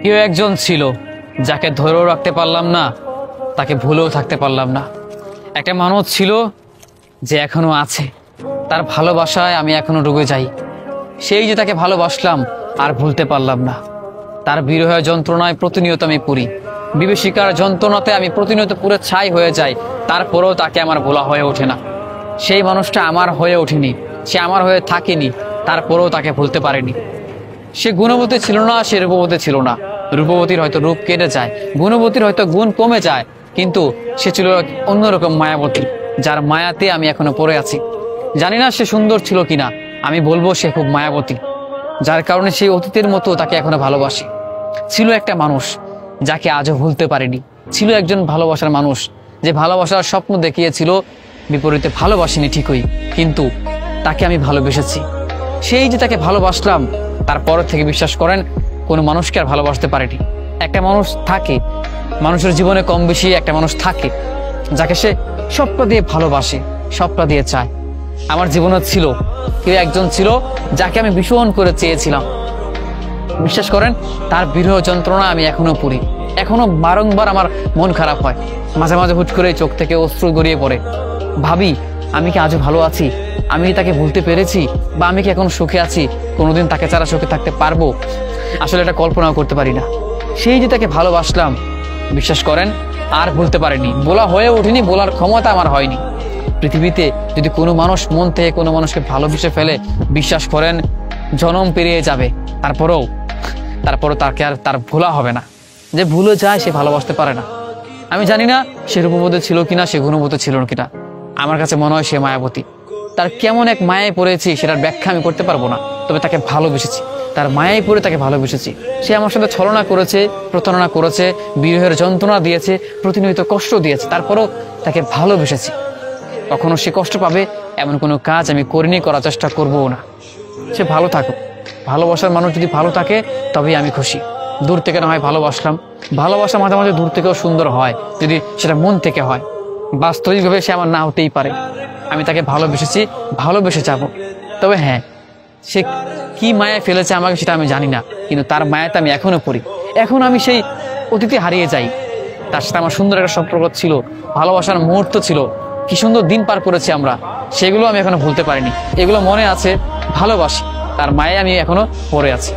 কেউ একজন ছিল যাকে ধরেও রাখতে পারলাম না, তাকে ভুলেও থাকতে পারলাম না। একটা মানুষ ছিল যে এখনো আছে, তার ভালোবাসায় আমি এখনো ডুবে যাই। সেই যে তাকে ভালোবাসলাম আর ভুলতে পারলাম না। তার বিরহ যন্ত্রণায় প্রতিনিয়ত আমি পুরি, বিভীষিকার যন্ত্রণাতে আমি প্রতিনিয়ত পুরো ছাই হয়ে যাই। তারপরেও তাকে আমার ভোলা হয়ে ওঠে না। সেই মানুষটা আমার হয়ে ওঠেনি, সে আমার হয়ে থাকেনি, তারপরেও তাকে ভুলতে পারেনি। সে গুণবতী ছিল না, সে রূপবতী ছিল না। রূপবতীর হয়তো রূপ কেটে যায়, গুণবতীর হয়তো গুণ কমে যায়, কিন্তু সে ছিল অন্যরকম মায়াবতী, যার মায়াতে আমি এখনো পড়ে আছি। জানি না সে সুন্দর ছিল কিনা, আমি বলবো সে খুব মায়াবতী, যার কারণে সেই অতীতের মতো তাকে এখনো ভালোবাসি। ছিল একটা মানুষ যাকে আজও ভুলতে পারিনি। ছিল একজন ভালোবাসার মানুষ যে ভালোবাসার স্বপ্ন দেখিয়েছিল, বিপরীতে ভালোবাসিনি ঠিকই, কিন্তু তাকে আমি ভালোবেসেছি। সেই যে তাকে ভালোবাসলাম, তারপর থেকে বিশ্বাস করেন কোনো মানুষকে আর ভালোবাসতে পারেনি। একটা মানুষ থাকে, মানুষের জীবনে কম বেশি একটা মানুষ থাকে যাকে সে সবটা দিয়ে ভালোবাসে, সবটা দিয়ে চায়। আমার জীবনে ছিল কেউ একজন ছিল যাকে আমি ভীষণ করে চেয়েছিলাম। বিশ্বাস করেন তার বিরহ যন্ত্রণা আমি এখনো পুরি, এখনো বারংবার আমার মন খারাপ হয়। মাঝে মাঝে হুট করে চোখ থেকে অশ্রু গড়িয়ে পড়ে। ভাবি আমি কি আজও ভালো আছি? আমি কি তাকে ভুলতে পেরেছি? বা আমি কি এখন সুখে আছি? কোনোদিন তাকে ছাড়া সুখে থাকতে পারবো? আসলে এটা কল্পনাও করতে পারি না। সেই যে তাকে ভালোবাসলাম, বিশ্বাস করেন আর ভুলতে পারিনি। বলা হয়ে ওঠেনি, বলার ক্ষমতা আমার হয়নি। পৃথিবীতে যদি কোনো মানুষ মন থেকে কোনো মানুষকে ভালোবেসে ফেলে, বিশ্বাস করেন জনম পেরিয়ে যাবে, তারপরেও তাকে আর তার ভোলা হবে না। যে ভুলে যায় সে ভালোবাসতে পারে না। আমি জানি না সে রূপবতী ছিল কিনা, সে গুণবতী ছিল কিনা। আমার কাছে মনে হয় সে মায়াবতী। তার কেমন এক মায়ায় পড়েছি সেটার ব্যাখ্যা আমি করতে পারবো না, তবে তাকে ভালোবেসেছি। তার মায়ায় পড়ে তাকে ভালোবেসেছি। সে আমার সাথে ছলনা করেছে, প্রতারণা করেছে, বিরহের যন্ত্রণা দিয়েছে, প্রতিনিয়ত কষ্ট দিয়েছে, তারপরও তাকে ভালোবেসেছি। কখনো সে কষ্ট পাবে এমন কোনো কাজ আমি করিনি, করার চেষ্টা করবো না। সে ভালো থাকুক। ভালোবাসার মানুষ যদি ভালো থাকে তবেই আমি খুশি। দূর থেকে না হয় ভালোবাসলাম, ভালোবাসা মাঝে মাঝে দূর থেকেও সুন্দর হয় যদি সেটা মন থেকে হয়। বাস্তবিকভাবে সে আমার না হতেই পারে। আমি তাকে ভালোবেসেছি, ভালোবেসে যাব। তবে হ্যাঁ, সে কি মায়ায় ফেলেছে আমাকে সেটা আমি জানি না, কিন্তু তার মায়াতে আমি এখনো পড়ি। এখন আমি সেই অতীতে হারিয়ে যাই। তার সাথে আমার সুন্দর একটা সম্পর্ক ছিল, ভালোবাসার মুহূর্ত ছিল, কি সুন্দর দিন পার করেছি আমরা, সেগুলো আমি এখনো ভুলতে পারিনি। এগুলো মনে আছে, ভালোবাসি, তার মায়ে আমি এখনো পড়ে আছি।